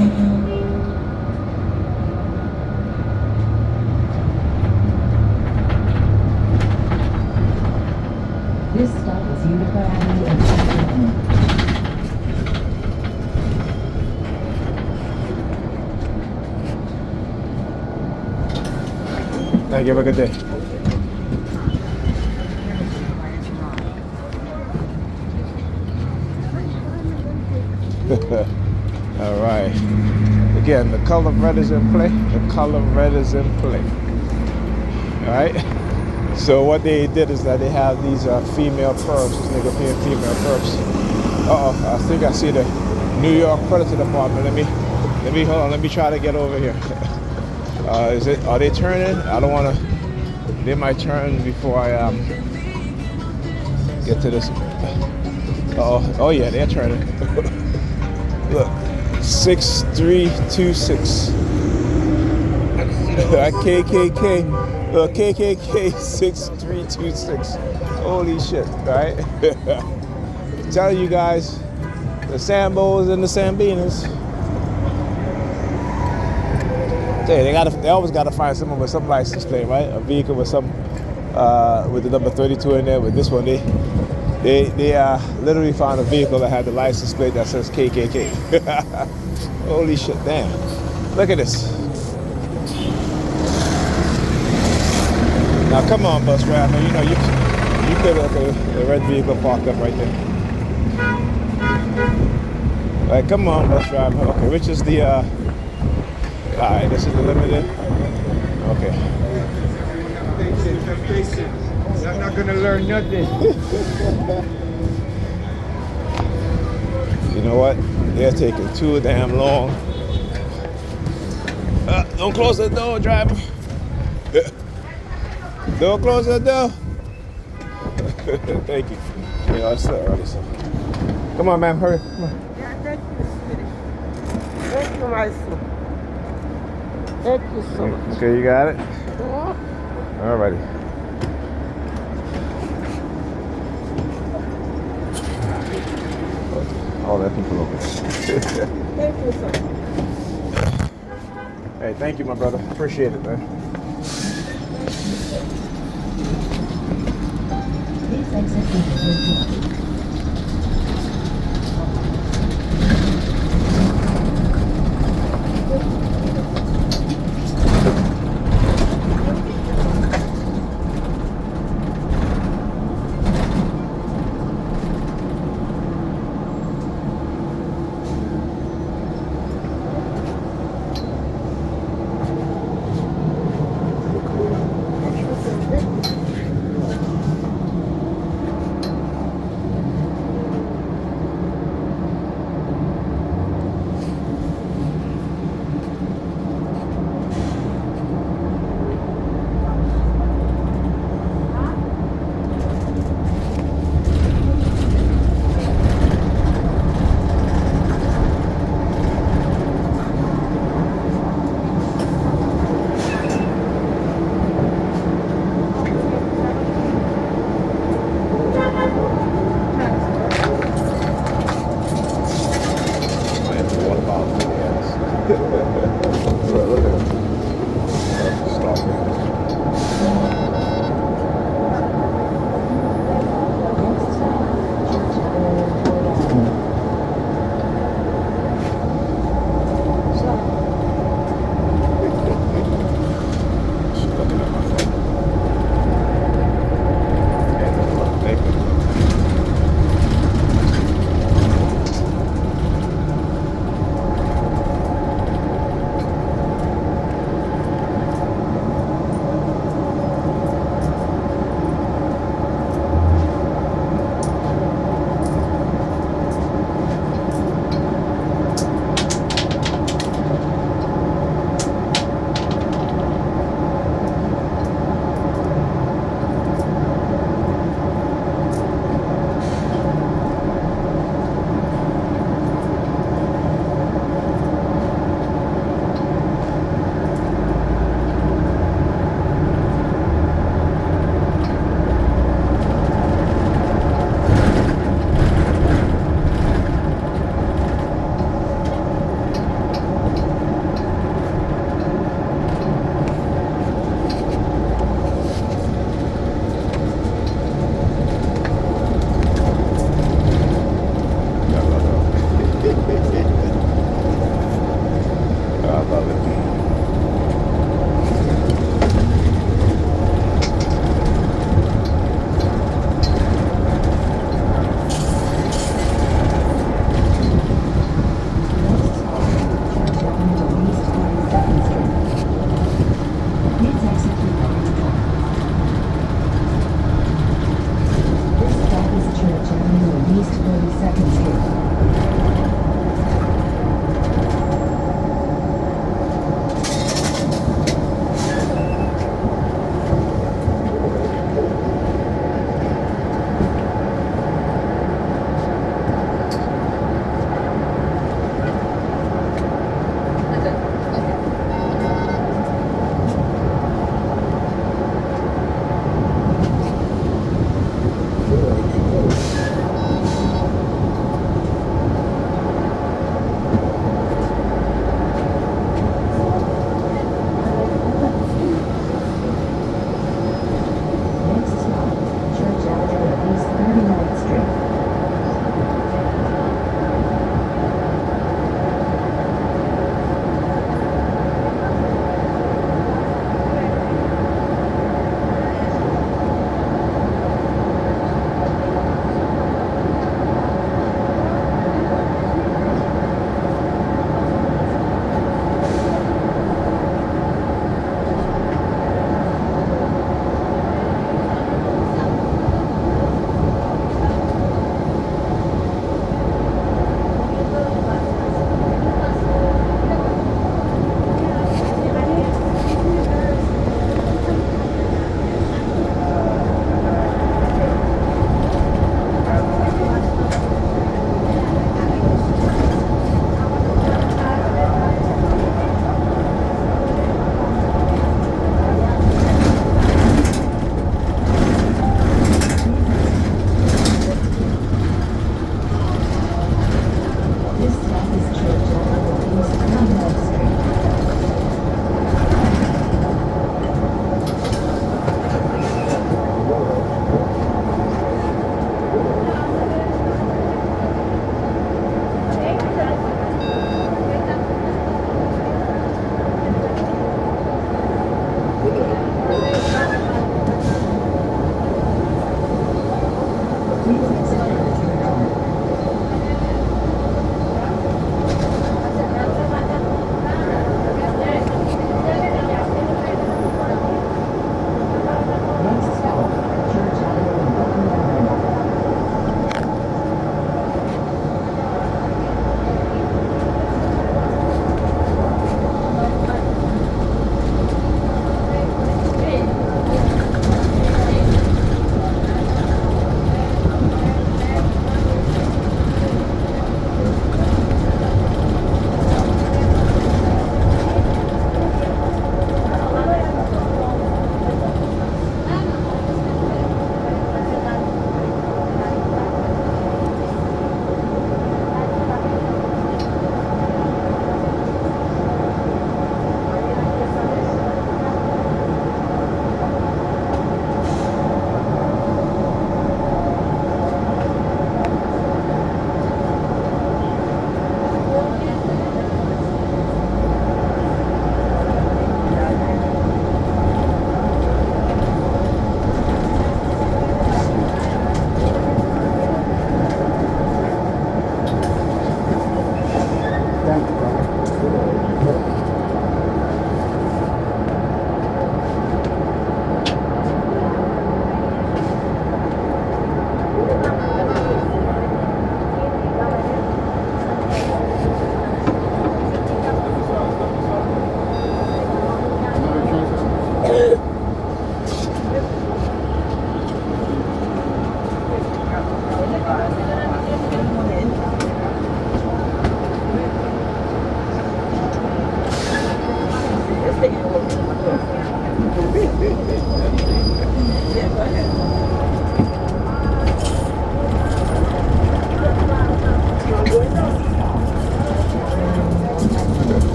This stop is Utica Avenue and Avenue. Thank you. Have a good day. All right. Again, the color red is in play. The color red is in play. All right. So what they did is that they have these female perps. This nigga paying female perps. I think I see the New York Predator Department. Let me hold on. Let me try to get over here. Are they turning? I don't want to. They might turn before I get to this. Oh yeah, they're turning. Look, 6326. KKK. KKK 6326. Holy shit, right? Telling you guys, the Sambos and the Sambinas. They always gotta find someone with some license plate, right? A vehicle with some with the number 32 in there. With this one, they literally found a vehicle that had the license plate that says KKK. Holy shit, damn. Look at this. Now come on, bus driver, you know you could have a red vehicle parked up right there. Alright, come on, bus driver. Okay, which is the alright, this is the limited. Okay. I'm not gonna learn nothing. You know what? They're taking too damn long. Don't close the door, driver. Don't close the door. Thank you. Yeah, it's still early, so. Come on, ma'am, hurry. Come on. Yeah, thank you, sweetie. Thank you, my son. Thank you so much. Okay, you got it? Yeah. Alrighty. All that people over there. Thank you so much. Hey, thank you, my brother. Appreciate it, man. Please exit the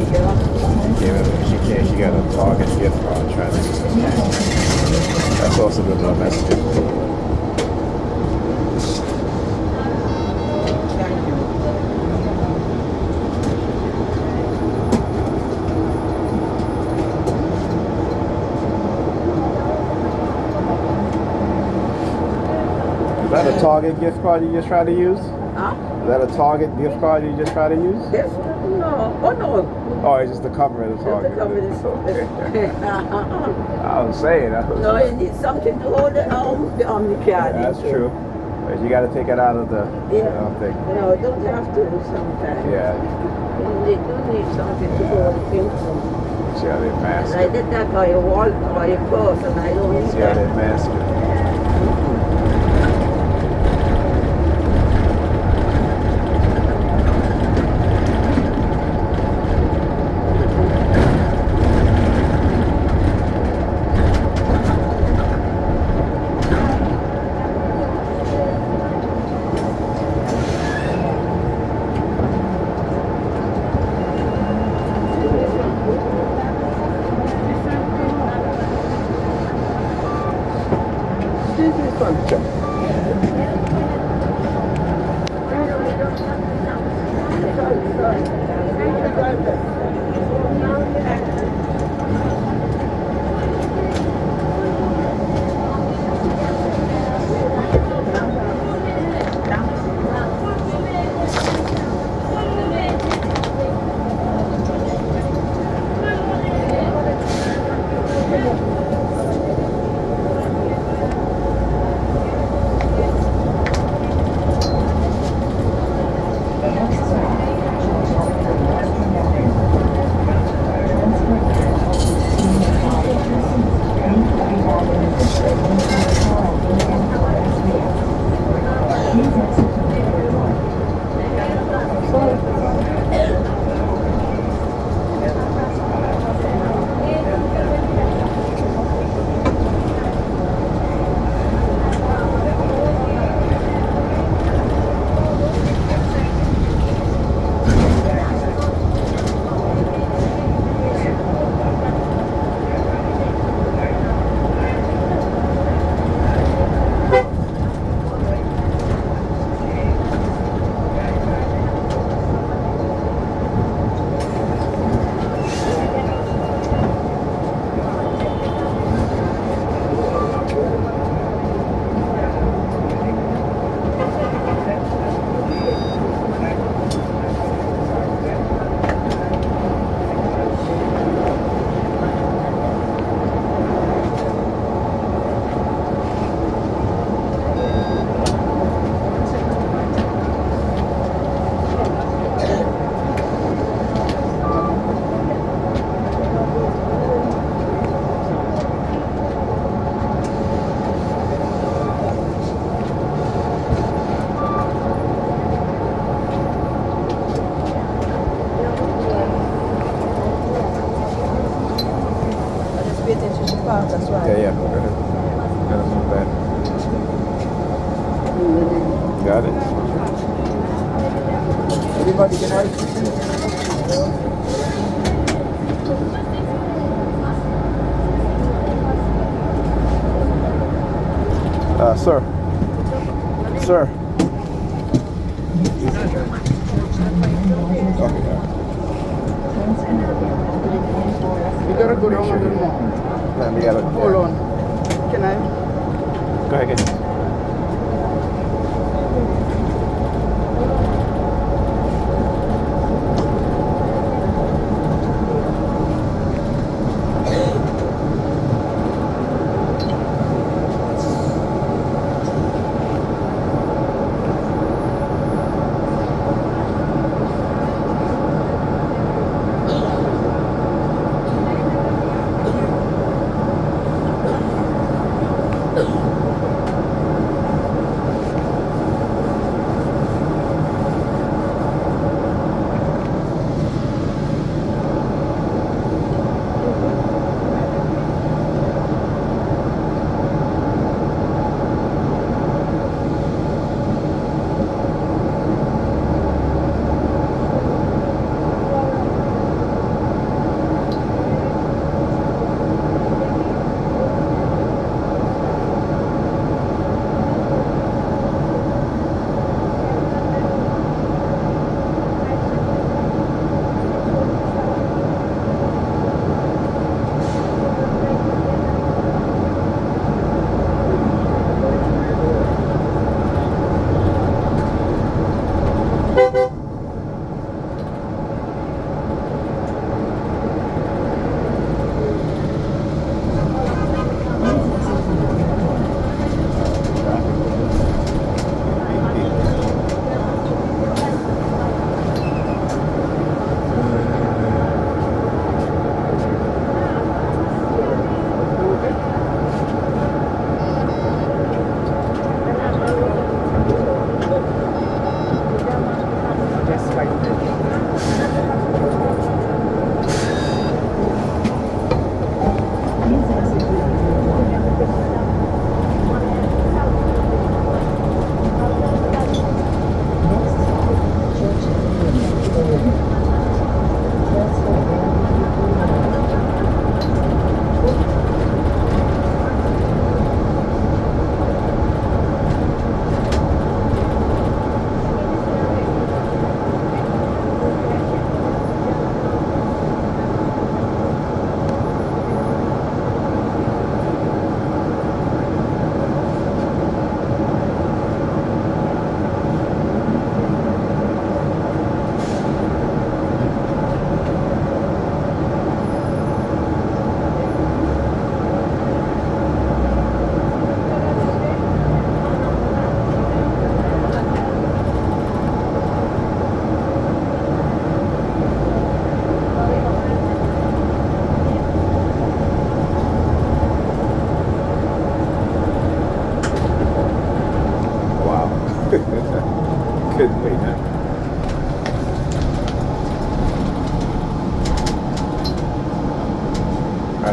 She got a Target gift card trying to use it. That's also the little message. Is that a Target gift card you just tried to use? Huh? Is that a Target gift card you just tried to use? This? No. Oh, no. Oh, it's just the cover of the Just Target. to cover this. I was saying. No, you need something to hold the card. That's true. But you got to take it out of the thing. No, don't have to sometimes. Yeah. You do need something to hold it into. See how they mask And I it. did that by your wallet or your purse, and I don't need See how they that. mask it. That's right. Yeah. Go ahead. Gotta move that. Got it. Everybody can help. Sir. Sir. You gotta go down a little more. We gotta, Hold on. Can I? Go ahead.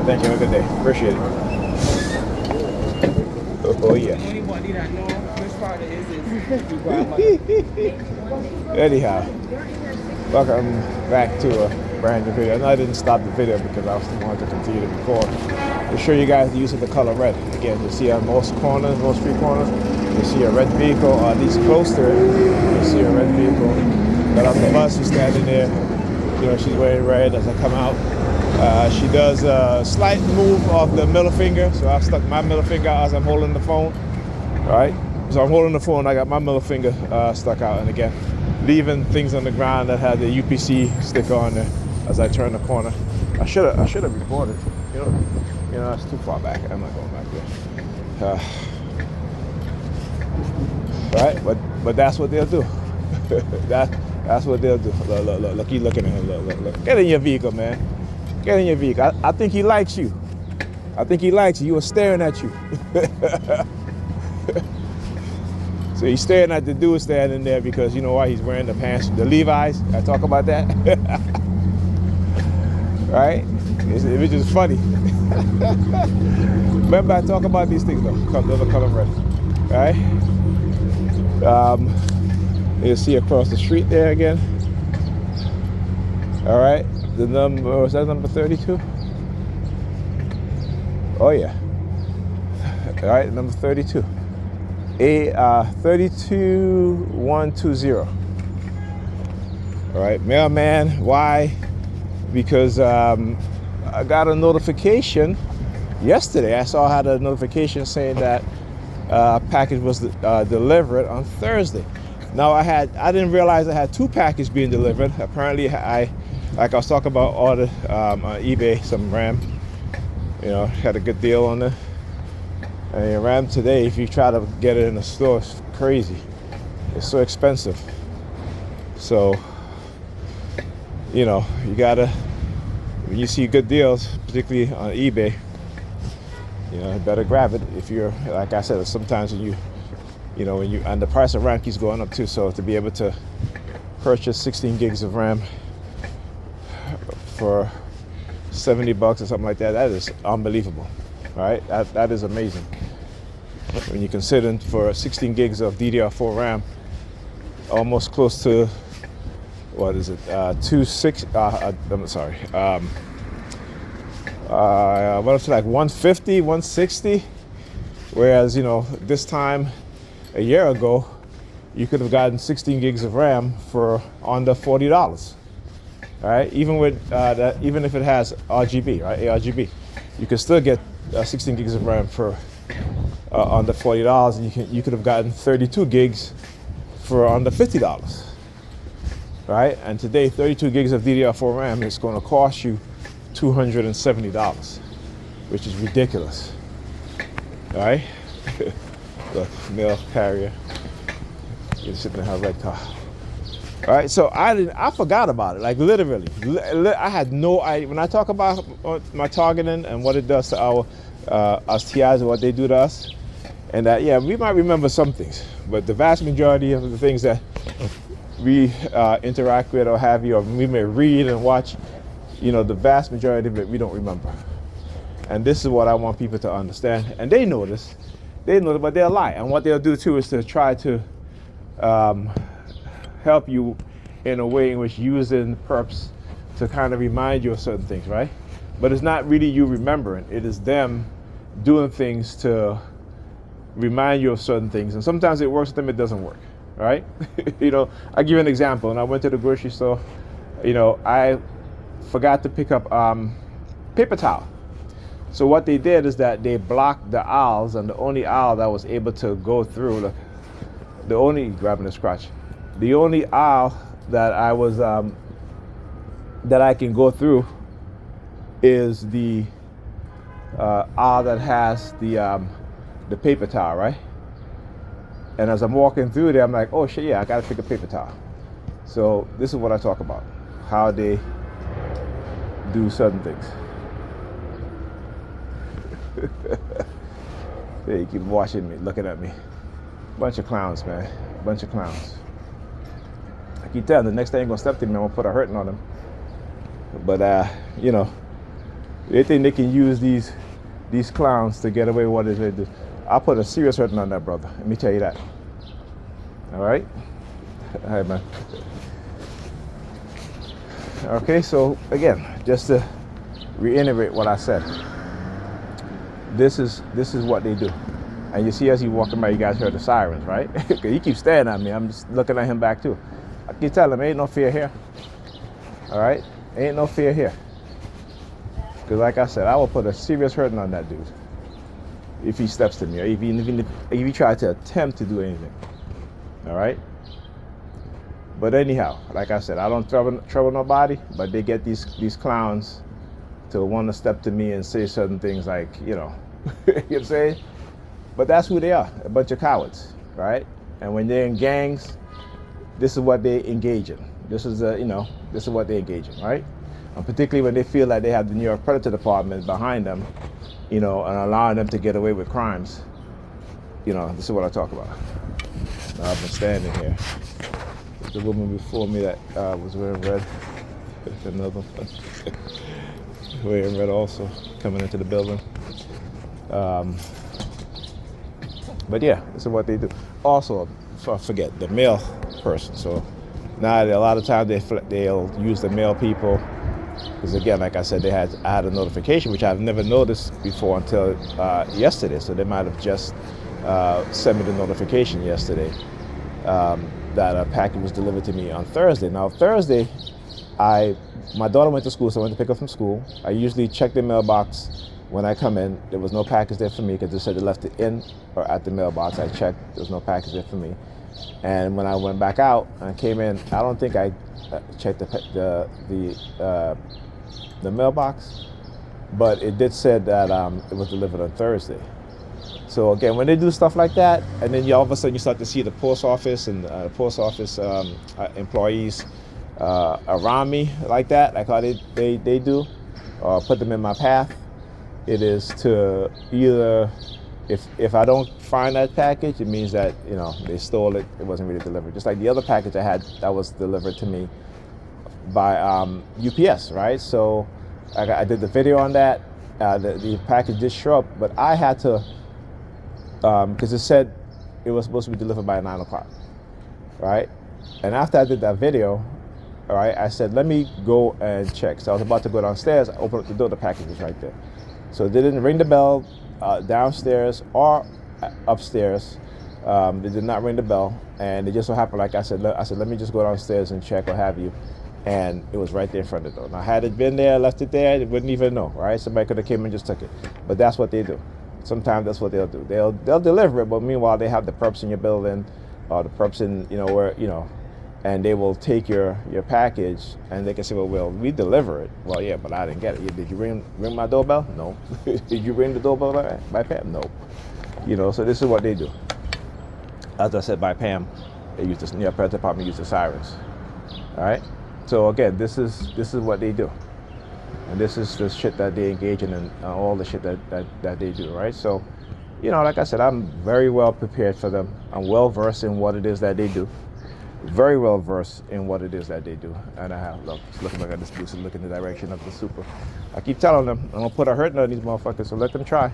right, thank you. Have a good day. Appreciate it. Oh yeah. Anybody that know which part it is your grandmother. Anyhow, welcome back to a brand new video. And I didn't stop the video because I still wanted to continue to record to show you guys the use of the color red. Again, you see on most corners, most street corners, you see a red vehicle, or at least close to it, you see a red vehicle. Got off the bus, she's standing there. You know, she's wearing red as I come out. She does a slight move of the middle finger, so I've stuck my middle finger out as I'm holding the phone. All right, so I'm holding the phone. I got my middle finger stuck out, and again, leaving things on the ground that had the UPC sticker on there as I turn the corner. I should have recorded. You know, that's too far back. I'm not going back there. Right, but that's what they'll do. That's what they'll do. Look, he's looking at him. Look. Get in your vehicle, man. Get in your vehicle. I think he likes you. I think he likes you. He was staring at you. So he's staring at the dude standing there because you know why? He's wearing the pants, the Levi's. I talk about that. Right? Which is funny. Remember, I talk about these things though. The color red. Right? You see across the street there again. All right. The number, was that number 32? Oh yeah. All right, number 32. 32120. All right, mailman. Why? Because I got a notification yesterday. I had a notification saying that a package was delivered on Thursday. Now I didn't realize I had two packages being delivered. Apparently like I was talking about, ordered on eBay some RAM. You know, had a good deal on it. And RAM today, if you try to get it in the store, it's crazy. It's so expensive. So, you know, you gotta, when you see good deals, particularly on eBay, you know, you better grab it. If you're, like I said, sometimes when and the price of RAM keeps going up too. So to be able to purchase 16 gigs of RAM for $70 or something like that, that is unbelievable, right? That is amazing. When you consider for 16 gigs of DDR4 RAM, almost close to, what is it, 260, I'm sorry, what is it, like 150, 160? Whereas, you know, this time a year ago, you could have gotten 16 gigs of RAM for under $40. All right, even with that, even if it has RGB, right, ARGB, you can still get 16 gigs of RAM for under $40, and you could have gotten 32 gigs for under $50, right? And today, 32 gigs of DDR4 RAM is going to cost you $270, which is ridiculous. All right, look, mail carrier, you're sitting in her red car. All right, so I forgot about it, like literally. I had no idea. When I talk about my targeting and what it does to our us TIs and what they do to us, and that, yeah, we might remember some things, but the vast majority of the things that we interact with or have you, or we may read and watch, you know, the vast majority of it we don't remember. And this is what I want people to understand. And they know this, but they'll lie. And what they'll do too is to try to help you in a way in which using perps to kind of remind you of certain things, right? But it's not really you remembering. It is them doing things to remind you of certain things. And sometimes it works with them, it doesn't work, right? You know, I'll give you an example. When I went to the grocery store, you know, I forgot to pick up paper towel. So what they did is that they blocked the aisles, and the only aisle that was able to go through, look, the only aisle that I was that I can go through is the aisle that has the paper towel, right? And as I'm walking through there, I'm like, oh shit, yeah, I gotta pick a paper towel. So this is what I talk about, how they do certain things. They keep watching me, looking at me. Bunch of clowns, man. Bunch of clowns. I keep telling them the next time you're gonna step to me, I'm gonna put a hurting on them. But you know, They think they can use these clowns to get away with what it is they do. I'll put a serious hurting on that brother. Let me tell you that. All right? All right, man. Okay, so again, just to reiterate what I said, this is what they do. And you see as he walking by, you guys heard the sirens, right? He keeps staring at me. I'm just looking at him back too. I keep telling him, ain't no fear here. All right? Ain't no fear here. Because like I said, I will put a serious hurting on that dude if he steps to me, or even if he tries to attempt to do anything. All right? But anyhow, like I said, I don't trouble nobody, but they get these clowns to want to step to me and say certain things like, you know, you know what I'm saying? But that's who they are, a bunch of cowards, right? And when they're in gangs, this is what they engage in. This is this is what they engage in, right? And particularly when they feel like they have the New York Predator Department behind them, you know, and allowing them to get away with crimes. You know, this is what I talk about. Now, I've been standing here. The woman before me that was wearing red, another one wearing red also, coming into the building. But yeah, this is what they do. Also, I forget, the male person. So now a lot of times they'll use the male people, because again, like I said, I had a notification, which I've never noticed before until yesterday. So they might have just sent me the notification yesterday that a package was delivered to me on Thursday. Now Thursday, my daughter went to school, so I went to pick her from school. I usually check the mailbox when I come in. There was no package there for me because they said they left it in or at the mailbox. I checked, there was no package there for me. And when I went back out and came in, I don't think I checked the mailbox, but it did say that it was delivered on Thursday. So again, when they do stuff like that, and then all of a sudden you start to see the post office and post office employees around me like that, like how they do, or put them in my path, it is to either, if I don't find that package, it means that, you know, they stole it, it wasn't really delivered. Just like the other package I had that was delivered to me by UPS, right? So I did the video on that. The package did show up, but I had to, because it said it was supposed to be delivered by 9 o'clock, right? And after I did that video, all right, I said, let me go and check. So I was about to go downstairs, I opened up the door, the package was right there. So they didn't ring the bell downstairs or upstairs. They did not ring the bell, and it just so happened, like I said, let me just go downstairs and check or have you. And it was right there in front of the door. Now, had it been there, left it there, they wouldn't even know, right? Somebody could have came and just took it. But that's what they do. Sometimes that's what they'll do. They'll deliver it, but meanwhile they have the perps in your building, or the perps in, you know, where, you know, and they will take your package, and they can say, well, we deliver it. Well, yeah, but I didn't get it. Did you ring my doorbell? No. Did you ring the doorbell by Pam? No. You know, so this is what they do. As I said, by Pam, they use the New York Predator Department use the sirens. All right. So again, this is what they do, and this is the shit that they engage in, and all the shit that they do, right? So, you know, like I said, I'm very well prepared for them. I'm well versed in what it is that they do. Very well versed in what it is that they do. And I have, look, just looking back at this boost and look in the direction of the super. I keep telling them, I'm gonna put a hurting on these motherfuckers, so let them try.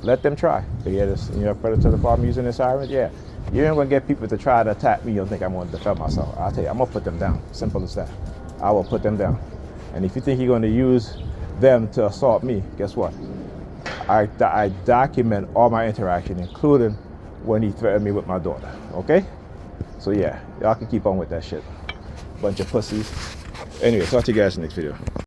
Let them try. They hear this, you know, Predator Department using the sirens? Yeah. You ain't gonna get people to try to attack me. You don't think I'm gonna defend myself. I'll tell you, I'm gonna put them down. Simple as that. I will put them down. And if you think you're gonna use them to assault me, guess what? I document all my interaction, including when he threatened me with my daughter, okay? So yeah, y'all can keep on with that shit. Bunch of pussies. Anyway, talk to you guys in the next video.